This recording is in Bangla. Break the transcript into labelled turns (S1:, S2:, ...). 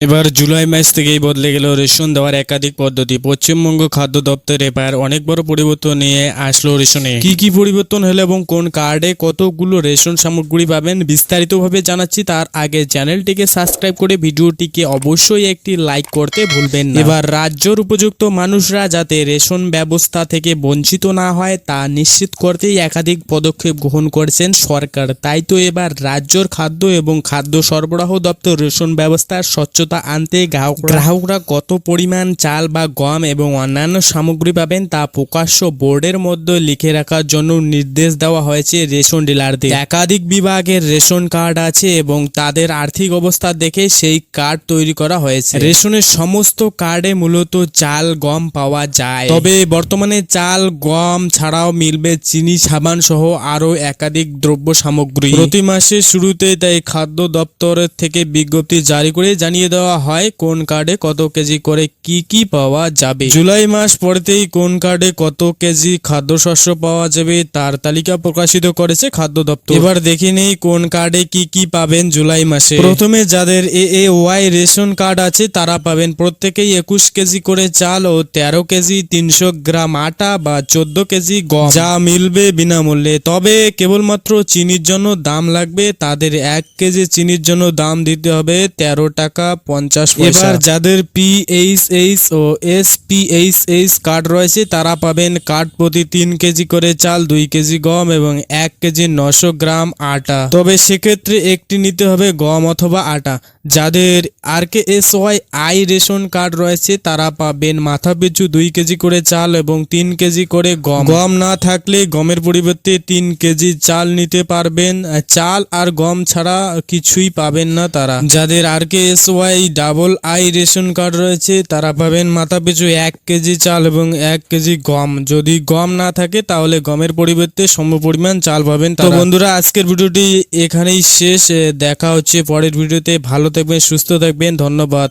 S1: এবার জুলাই মাস থেকেই বদলে গেল রেশন দেওয়ার একাধিক পদ্ধতি। পশ্চিমবঙ্গ খাদ্য দপ্তর এবার অনেক বড় পরিবর্তন নিয়ে আসলো রেশনে। কি কি পরিবর্তন হলো এবং কোন কার্ডে কতগুলো রেশন সামগ্রী পাবেন বিস্তারিতভাবে জানাচ্ছি। তার আগে চ্যানেলটিকে সাবস্ক্রাইব করে ভিডিওটিকে অবশ্যই একটি লাইক করতে ভুলবেন না। এবার রাজ্যের উপযুক্ত মানুষরা যাতে রেশন ব্যবস্থা থেকে বঞ্চিত না হয় তা নিশ্চিত করতেই একাধিক পদক্ষেপ গ্রহণ করেছেন সরকার। তাই তো এবার রাজ্যের খাদ্য এবং খাদ্য সরবরাহ দপ্তর রেশন ব্যবস্থার স্বচ্ছতা আনতে গ্রাহকরা কত পরিমাণ চাল বা গম এবং অন্যান্য সামগ্রী পাবেন তা প্রকাশ্য বোর্ডের মধ্যে লিখে রাখার জন্য নির্দেশ দেওয়া হয়েছে রেশন ডিলারদের। একাধিক বিভাগের রেশন কার্ড আছে এবং তাদের আর্থিক অবস্থা দেখে সেই কার্ড তৈরি করা হয়েছে। রেশনের সমস্ত কার্ডে মূলত চাল গম পাওয়া যায়, তবে বর্তমানে চাল গম ছাড়াও মিলবে চিনি সাবান সহ আরো একাধিক দ্রব্য সামগ্রী। প্রতি মাসের শুরুতে তাই খাদ্য দপ্তরের থেকে বিজ্ঞপ্তি জারি করে জানিয়ে দেওয়া হয় কোন কার্ডে কত কেজি করে কি পাওয়া যাবে। জুলাই মাস পড়তেই কোন কার্ডে কত কেজি খাদ্যশস্য পাওয়া যাবে তার তালিকা প্রকাশিত করেছে খাদ্য দপ্তর। এবার দেখে নেই কোন কার্ডে কি পাবেন জুলাই মাসে। প্রথমে যাদের AAY রেশন কার্ড আছে তারা পাবেন প্রত্যেকেই 21 কেজি করে চাল ও 13 কেজি 300 গ্রাম আটা বা 14 কেজি গম, যা মিলবে বিনামূল্যে। তবে কেবলমাত্র চিনির জন্য দাম লাগবে, তাদের 1 কেজি চিনির জন্য দাম দিতে হবে 13 টাকা 50 পয়সা। এবার যাদের PHH ও SPHH কার্ড রয়েছে তারা পাবেন কার্ড প্রতি 3 কেজি করে চাল, 2 কেজি গম এবং 1 কেজি 900 গ্রাম আটা। তবে সেক্ষেত্রে একটি নিতে হবে গম অথবা আটা। যাদের RKSY রেশন কার্ড রয়েছে তারা পাবেন মাথাপিছু 2 কেজি করে চাল এবং 3 কেজি করে গম। গম না থাকলে গমের পরিবর্তে 3 কেজি চাল নিতে পারবেন। চাল আর গম ছাড়া কিছুই পাবেন না তারা। যাদের RKSY রেশন কার্ড রয়েছে তারা পাবেন মাথাপিছু 1 কেজি চাল এবং 1 কেজি গম। যদি গম না থাকে তাহলে গমের পরিবর্তে সমপরিমাণ চাল পাবেন। তো বন্ধুরা, আজকের ভিডিওটি এখানেই শেষ। দেখা হচ্ছে পরের ভিডিওতে। ভালো থাকবেন, সুস্থ থাকবেন, ধন্যবাদ।